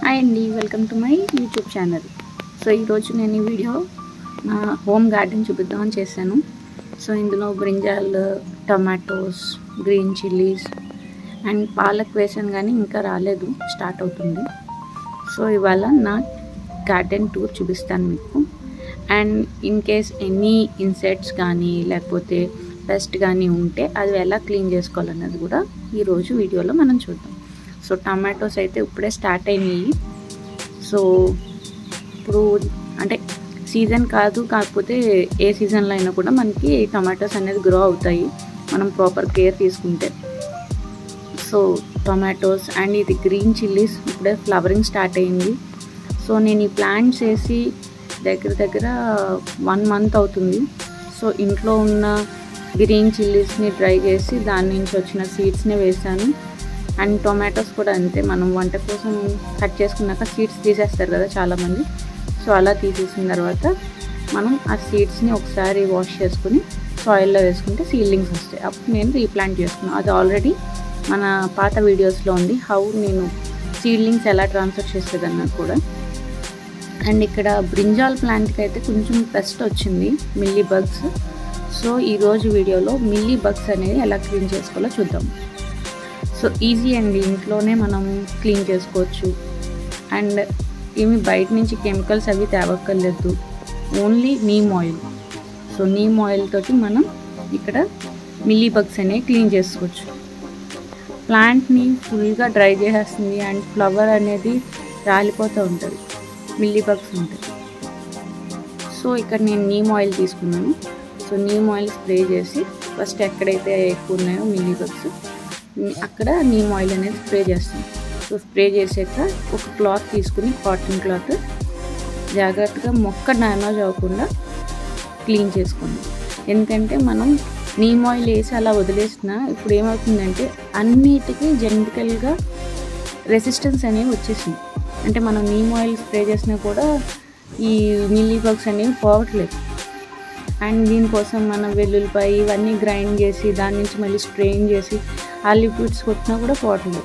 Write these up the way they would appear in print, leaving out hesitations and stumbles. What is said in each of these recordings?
Hi అండి, welcome to my YouTube channel. So ఈరోజు నేను ఈ వీడియో నా హోమ్ గార్డెన్ చూపిద్దామని చేశాను. సో ఇందులో brinjal, tomatoes, green chillies and palak వేసాను, కానీ ఇంకా రాలేదు, స్టార్ట్ అవుతుంది. సో ఇవాళ నా గార్డెన్ టూర్ చూపిస్తాను మీకు. And in case any insects కానీ లేకపోతే పెస్ట్ కానీ ఉంటే అది ఎలా క్లీన్ చేసుకోవాలన్నది కూడా ఈరోజు వీడియోలో మనం చూద్దాం. సో టమాటోస్ అయితే ఇప్పుడే స్టార్ట్ అయినాయి. సో ఇప్పుడు అంటే సీజన్ కాకపోతే ఏ సీజన్లో అయినా కూడా మనకి టమాటోస్ అనేది గ్రో అవుతాయి మనం ప్రాపర్ కేర్ తీసుకుంటే. సో టొమాటోస్ అండ్ ఇది గ్రీన్ చిల్లీస్ ఇప్పుడే ఫ్లవరింగ్ స్టార్ట్ అయింది. సో నేను ఈ ప్లాంట్స్ వేసి దగ్గర 1 month అవుతుంది. సో ఇంట్లో ఉన్న గ్రీన్ చిల్లీస్ని డ్రై చేసి దాని నుంచి వచ్చిన సీడ్స్ని వేసాను. అండ్ టొమాటోస్ కూడా అంతే, మనం వంట కోసం కట్ చేసుకున్నాక సీడ్స్ తీసేస్తారు కదా చాలామంది. సో అలా తీసేసిన తర్వాత మనం ఆ సీడ్స్ని ఒకసారి వాష్ చేసుకుని సాయిల్లో వేసుకుంటే సీడ్లింగ్స్ వస్తాయి. అప్పుడు నేను రీప్లాంట్ చేసుకున్నాను. అది ఆల్రెడీ మన పాత వీడియోస్లో ఉంది, హౌ నేను సీడ్లింగ్స్ ఎలా ట్రాన్స్ఫర్ చేసేది అన్నది కూడా. అండ్ ఇక్కడ బ్రింజాల్ ప్లాంట్కి అయితే కొంచెం పెస్ట్ వచ్చింది, మిల్లీ బగ్స్. సో ఈరోజు వీడియోలో మిల్లీ బగ్స్ అనేది ఎలా క్లీన్ చేసుకోవాలో చూద్దాం. సో ఈజీ అండి, ఇంట్లోనే మనం క్లీన్ చేసుకోవచ్చు. అండ్ ఏమి బయట నుంచి కెమికల్స్ అవి తేవక్కర్లేదు, only neem oil. So neem oil తోటి మనం ఇక్కడ మిల్లీ బగ్స్ అనేవి క్లీన్ చేసుకోవచ్చు. ప్లాంట్ని ఫుల్గా డ్రై చేసేస్తుంది అండ్ ఫ్లవర్ అనేది రాలిపోతూ ఉంటుంది, మిల్లీ బగ్స్ ఉంటాయి. సో ఇక్కడ నేను నీమ్ ఆయిల్ తీసుకున్నాను. సో నీమ్ ఆయిల్ స్ప్రే చేసి ఫస్ట్ ఎక్కడైతే ఎక్కువ ఉన్నాయో మిల్లీ బగ్స్ అక్కడ నీమ్ ఆయిల్ అనేది స్ప్రే చేస్తాం. సో స్ప్రే చేసాక ఒక క్లాత్ తీసుకుని, కాటన్ క్లాత్, జాగ్రత్తగా మొక్క డ్యామేజ్ అవ్వకుండా క్లీన్ చేసుకోండి. ఎందుకంటే మనం నీమ్ ఆయిల్ వేసి అలా వదిలేసిన ఇప్పుడు ఏమవుతుందంటే అన్నిటికీ జెనెటికల్గా రెసిస్టెన్స్ అనేవి వచ్చేసింది. అంటే మనం నీమ్ ఆయిల్ స్ప్రే చేసినా కూడా ఈ మిల్లీ బగ్స్ అనేవి పోవట్లేదు. అండ్ దీనికోసం మనం వెల్లుల్లిపాయ ఇవన్నీ గ్రైండ్ చేసి దాని నుంచి మళ్ళీ స్ట్రెయిన్ చేసి ఆ లిక్విడ్స్ కొట్టినా కూడా పోవట్లేదు.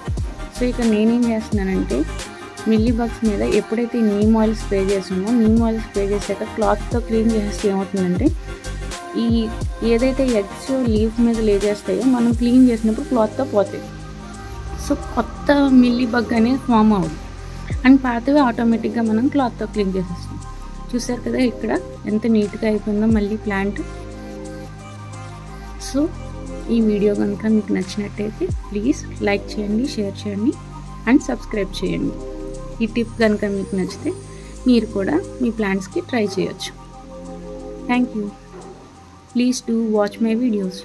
సో ఇక నేనేం చేస్తున్నానంటే మిల్లీ బగ్స్ మీద ఎప్పుడైతే నీమ్ ఆయిల్ స్ప్రే చేసామో, నీమ్ ఆయిల్ స్ప్రే చేసాక క్లాత్తో క్లీన్ చేస్తే ఏమవుతుందంటే ఈ ఏదైతే ఎగ్స్ లీఫ్ మీద లే చేస్తాయో మనం క్లీన్ చేసినప్పుడు క్లాత్తో పోతాయి. సో కొత్త మిల్లీ బగ్ అనేది ఫామ్ అవ్వదు అండ్ పాతవి ఆటోమేటిక్గా మనం క్లాత్తో క్లీన్ చేసేస్తాం. చూసారు కదా ఇక్కడ ఎంత నీట్గా అయిపోయిందో మళ్ళీ ప్లాంట్. సో ఈ వీడియో కనుక మీకు నచ్చినట్టయితే ప్లీజ్ లైక్ చేయండి, షేర్ చేయండి అండ్ సబ్స్క్రైబ్ చేయండి. ఈ టిప్ కనుక మీకు నచ్చితే మీరు కూడా మీ ప్లాంట్స్కి ట్రై చేయొచ్చు. Thank you. Please do watch my videos.